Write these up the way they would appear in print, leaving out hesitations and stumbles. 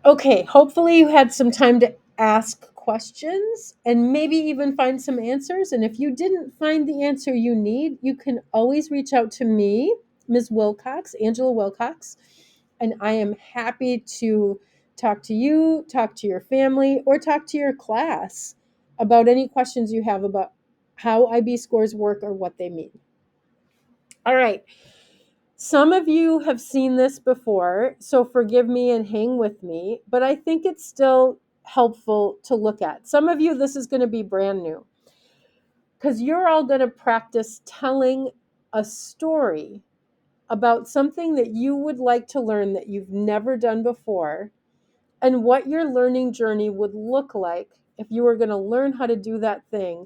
Okay, hopefully you had some time to ask questions and maybe even find some answers. And if you didn't find the answer you need, you can always reach out to me, Ms. Wilcox, Angela Wilcox, and I am happy to talk to you, talk to your family, or talk to your class about any questions you have about how IB scores work or what they mean. All right. Some of you have seen this before, so forgive me and hang with me, but I think it's still helpful to look at. Some of you, this is going to be brand new because you're all going to practice telling a story about something that you would like to learn that you've never done before and what your learning journey would look like if you were going to learn how to do that thing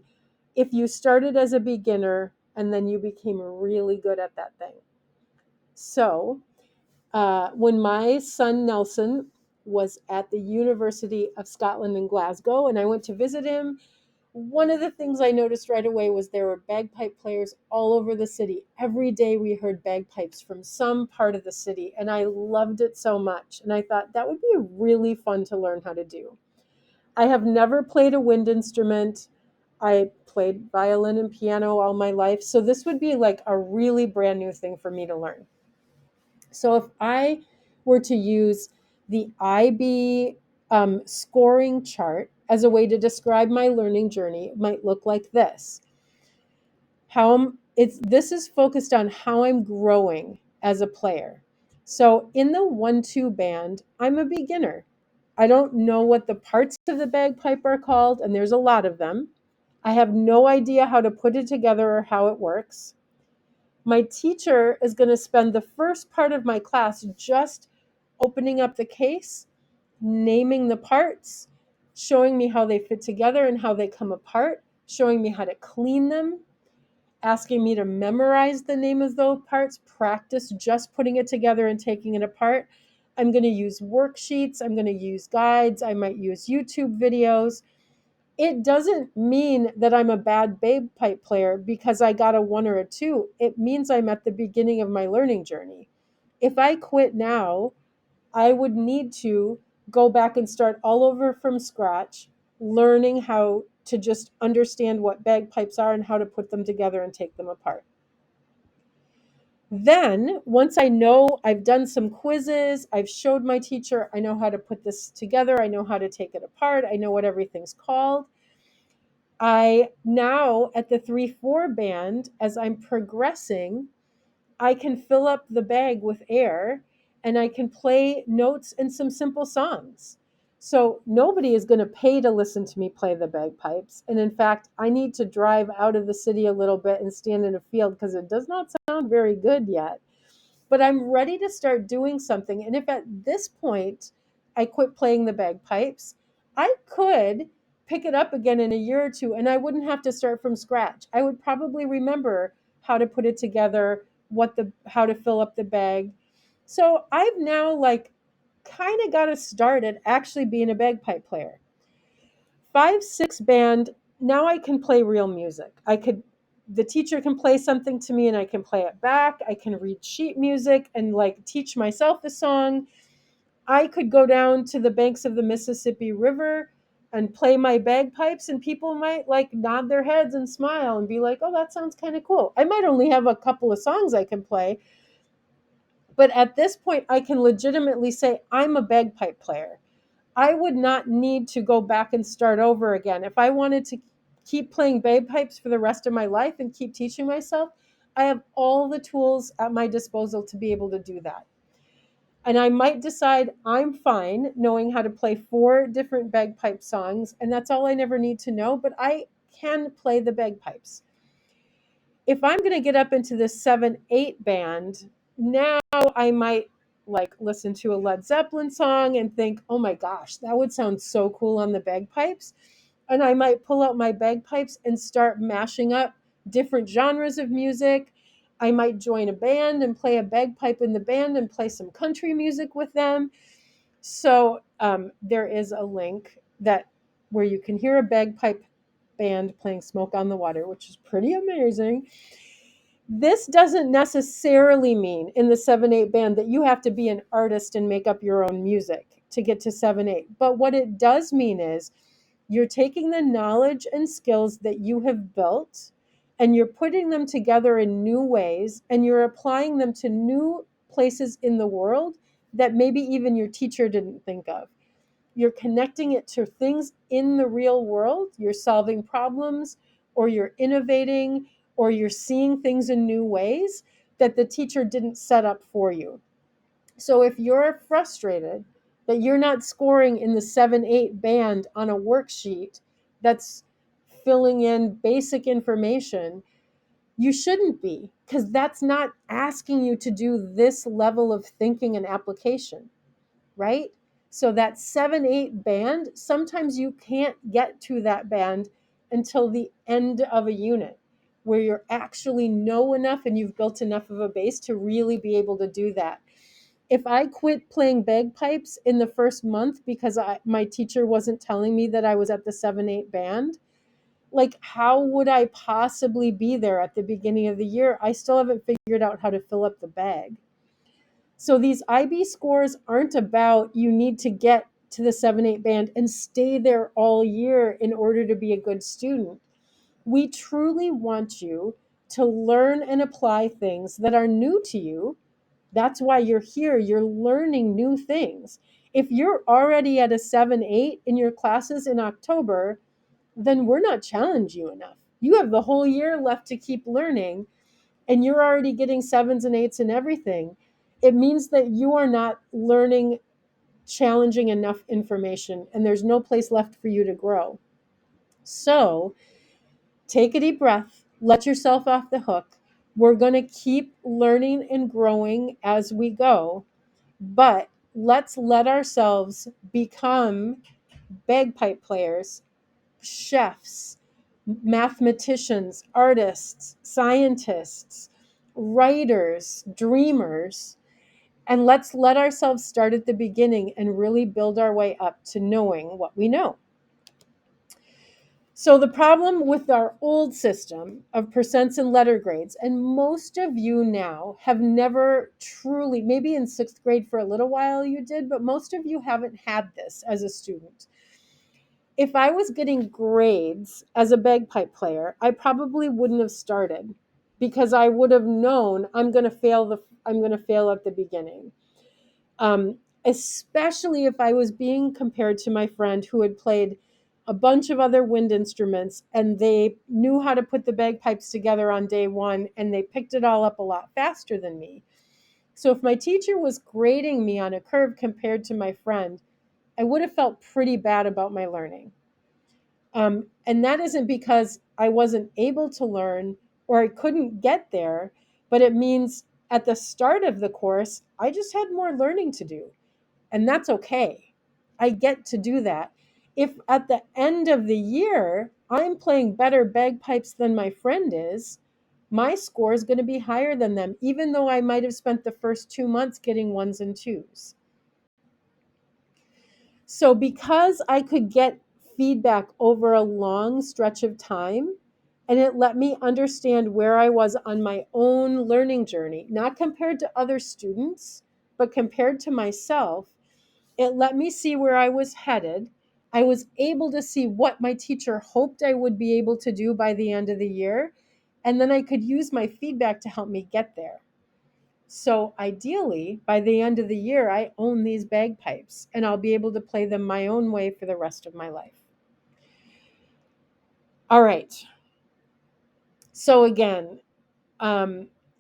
if you started as a beginner and then you became really good at that thing. So, when my son Nelson was at the University of Scotland in Glasgow and I went to visit him, one of the things I noticed right away was there were bagpipe players all over the city. Every day we heard bagpipes from some part of the city, and I loved it so much. And I thought that would be really fun to learn how to do. I have never played a wind instrument. I played violin and piano all my life, so this would be like a really brand new thing for me to learn. So if I were to use the IB scoring chart as a way to describe my learning journey, it might look like this. This is focused on how I'm growing as a player. So in the 1-2 band, I'm a beginner. I don't know what the parts of the bagpipe are called, and there's a lot of them. I have no idea how to put it together or how it works. My teacher is going to spend the first part of my class just opening up the case, naming the parts, showing me how they fit together and how they come apart, showing me how to clean them, asking me to memorize the name of those parts, practice just putting it together and taking it apart. I'm going to use worksheets, I'm going to use guides, I might use YouTube videos. It doesn't mean that I'm a bad bagpipe player because I got a 1 or a 2. It means I'm at the beginning of my learning journey. If I quit now, I would need to go back and start all over from scratch, learning how to just understand what bagpipes are and how to put them together and take them apart. Then, once I know I've done some quizzes, I've showed my teacher, I know how to put this together, I know how to take it apart, I know what everything's called. I now at the 3-4 band, as I'm progressing, I can fill up the bag with air and I can play notes in some simple songs. So nobody is going to pay to listen to me play the bagpipes. And in fact, I need to drive out of the city a little bit and stand in a field because it does not sound very good yet. But I'm ready to start doing something. And if at this point I quit playing the bagpipes, I could pick it up again in a year or two and I wouldn't have to start from scratch. I would probably remember how to put it together, how to fill up the bag. So I've now like kind of got a start at actually being a bagpipe player. 5-6 band, now I can play real music. The teacher can play something to me and I can play it back. I can read sheet music and like teach myself a song. I could go down to the banks of the Mississippi River and play my bagpipes and people might like nod their heads and smile and be like, "Oh, that sounds kind of cool." I might only have a couple of songs I can play, but at this point I can legitimately say I'm a bagpipe player. I would not need to go back and start over again. If I wanted to keep playing bagpipes for the rest of my life and keep teaching myself, I have all the tools at my disposal to be able to do that. And I might decide I'm fine knowing how to play 4 different bagpipe songs, and that's all I never need to know, but I can play the bagpipes. If I'm going to get up into the 7-8 band, now I might like listen to a Led Zeppelin song and think, "Oh my gosh, that would sound so cool on the bagpipes." And I might pull out my bagpipes and start mashing up different genres of music. I might join a band and play a bagpipe in the band and play some country music with them. So there is a link that where you can hear a bagpipe band playing "Smoke on the Water," which is pretty amazing. This doesn't necessarily mean in the 7/8 band that you have to be an artist and make up your own music to get to 7/8. But what it does mean is you're taking the knowledge and skills that you have built and you're putting them together in new ways and you're applying them to new places in the world that maybe even your teacher didn't think of. You're connecting it to things in the real world. You're solving problems, or you're innovating, or you're seeing things in new ways that the teacher didn't set up for you. So if you're frustrated that you're not scoring in the 7/8 band on a worksheet that's filling in basic information, you shouldn't be, because that's not asking you to do this level of thinking and application, right? So that 7/8 band, sometimes you can't get to that band until the end of a unit where you're actually know enough and you've built enough of a base to really be able to do that. If I quit playing bagpipes in the first month because my teacher wasn't telling me that I was at the 7/8 band, like, how would I possibly be there at the beginning of the year? I still haven't figured out how to fill up the bag. So these IB scores aren't about you need to get to the 7/8 band and stay there all year in order to be a good student. We truly want you to learn and apply things that are new to you. That's why you're here. You're learning new things. If you're already at a 7/8 in your classes in October, then we're not challenging you enough. You have the whole year left to keep learning, and you're already getting 7s and 8s and everything. It means that you are not learning challenging enough information, and there's no place left for you to grow. So take a deep breath, let yourself off the hook. We're going to keep learning and growing as we go, but let's let ourselves become bagpipe players, chefs, mathematicians, artists, scientists, writers, dreamers, and let's let ourselves start at the beginning and really build our way up to knowing what we know. So the problem with our old system of percents and letter grades, and most of you now have never truly, maybe in 6th grade for a little while you did, but most of you haven't had this as a student. If I was getting grades as a bagpipe player, I probably wouldn't have started, because I would have known I'm going to fail at the beginning. Especially if I was being compared to my friend who had played a bunch of other wind instruments and they knew how to put the bagpipes together on day one and they picked it all up a lot faster than me. So if my teacher was grading me on a curve compared to my friend, I would have felt pretty bad about my learning. And that isn't because I wasn't able to learn or I couldn't get there, but it means at the start of the course, I just had more learning to do. And that's okay. I get to do that. If at the end of the year, I'm playing better bagpipes than my friend is, my score is going to be higher than them, even though I might have spent the first 2 months getting 1s and 2s. So because I could get feedback over a long stretch of time, and it let me understand where I was on my own learning journey, not compared to other students, but compared to myself, it let me see where I was headed. I was able to see what my teacher hoped I would be able to do by the end of the year, and then I could use my feedback to help me get there. So ideally, by the end of the year, I own these bagpipes and I'll be able to play them my own way for the rest of my life. All right. So again,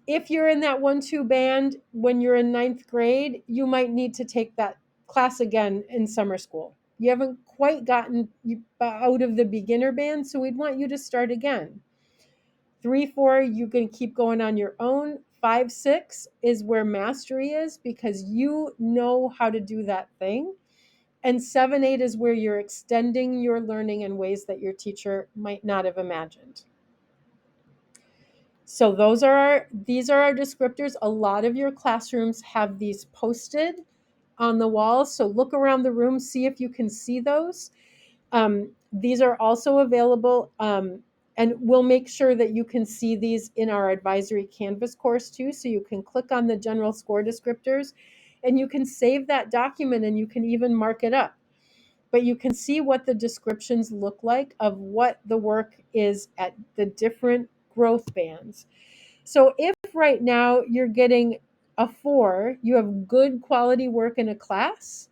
if you're in that 1-2 band when you're in 9th grade, you might need to take that class again in summer school. You haven't quite gotten out of the beginner band, so we'd want you to start again. 3, 4, you can keep going on your own. 5, 6 is where mastery is, because you know how to do that thing. And 7, 8 is where you're extending your learning in ways that your teacher might not have imagined. So these are our descriptors. A lot of your classrooms have these posted on the walls. So look around the room, see if you can see those. These are also available And we'll make sure that you can see these in our advisory Canvas course too. So you can click on the general score descriptors and you can save that document and you can even mark it up. But you can see what the descriptions look like of what the work is at the different growth bands. So if right now you're getting a 4, you have good quality work in a class,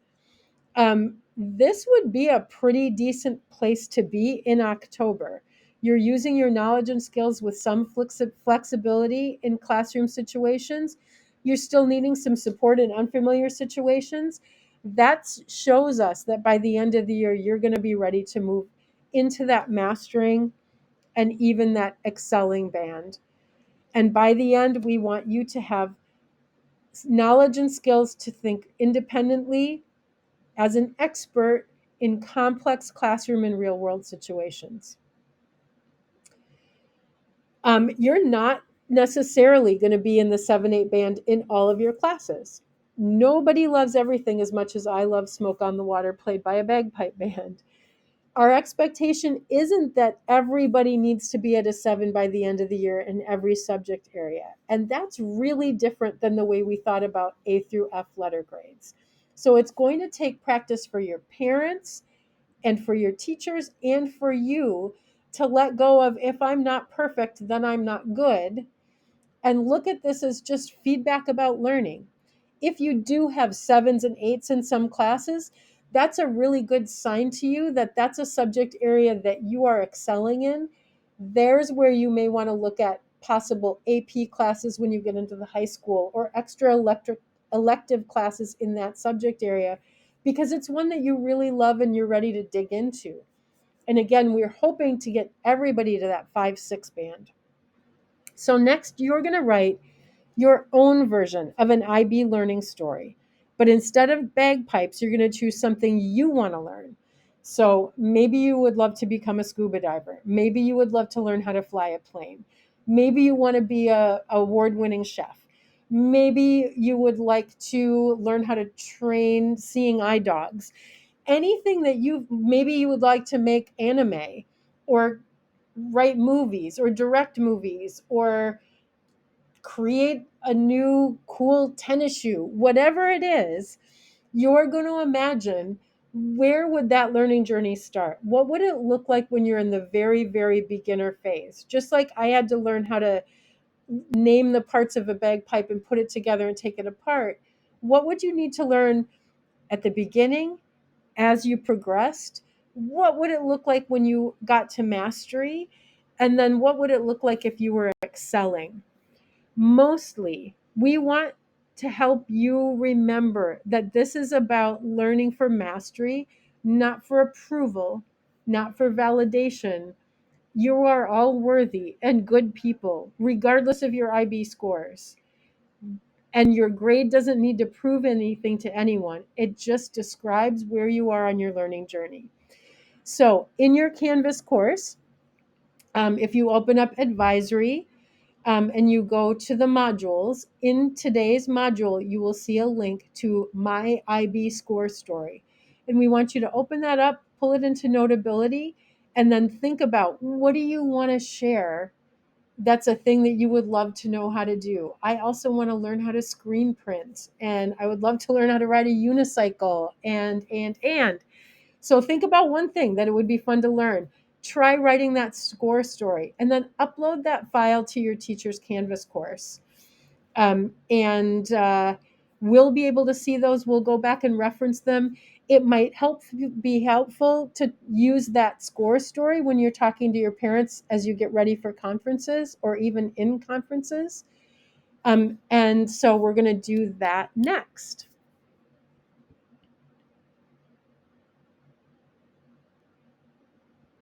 this would be a pretty decent place to be in October. You're using your knowledge and skills with some flexibility in classroom situations. You're still needing some support in unfamiliar situations. That shows us that by the end of the year, you're going to be ready to move into that mastering and even that excelling band. And by the end, we want you to have knowledge and skills to think independently as an expert in complex classroom and real world situations. You're not necessarily going to be in the 7-8 band in all of your classes. Nobody loves everything as much as I love Smoke on the Water played by a bagpipe band. Our expectation isn't that everybody needs to be at a 7 by the end of the year in every subject area. And that's really different than the way we thought about A through F letter grades. So it's going to take practice for your parents and for your teachers and for you to let go of, if I'm not perfect, then I'm not good, and look at this as just feedback about learning. If you do have 7s and 8s in some classes, that's a really good sign to you that that's a subject area that you are excelling in. There's where you may want to look at possible AP classes when you get into the high school, or extra elective classes in that subject area, because it's one that you really love and you're ready to dig into. And again, we're hoping to get everybody to that 5-6 band. So next, you're going to write your own version of an IB learning story. But instead of bagpipes, you're going to choose something you want to learn. So maybe you would love to become a scuba diver. Maybe you would love to learn how to fly a plane. Maybe you want to be a award-winning chef. Maybe you would like to learn how to train seeing eye dogs. Anything that maybe you would like to make anime, or write movies, or direct movies, or create a new cool tennis shoe, whatever it is, you're going to imagine, where would that learning journey start? What would it look like when you're in the very, very beginner phase? Just like I had to learn how to name the parts of a bagpipe and put it together and take it apart. What would you need to learn at the beginning as you progressed? What would it look like when you got to mastery? And then what would it look like if you were excelling? Mostly, we want to help you remember that this is about learning for mastery, not for approval, not for validation. You are all worthy and good people, regardless of your IB scores. And your grade doesn't need to prove anything to anyone. It just describes where you are on your learning journey. So, in your Canvas course, if you open up advisory, and you go to the modules, in today's module, you will see a link to my IB score story. And we want you to open that up, pull it into Notability, and then think about, what do you want to share? That's a thing that you would love to know how to do. I also want to learn how to screen print, and I would love to learn how to ride a unicycle, and. So think about one thing that it would be fun to learn. Try writing that score story and then upload that file to your teacher's Canvas course. And we'll be able to see those. We'll go back and reference them. It might be helpful to use that score story when you're talking to your parents as you get ready for conferences, or even in conferences. And so we're going to do that next.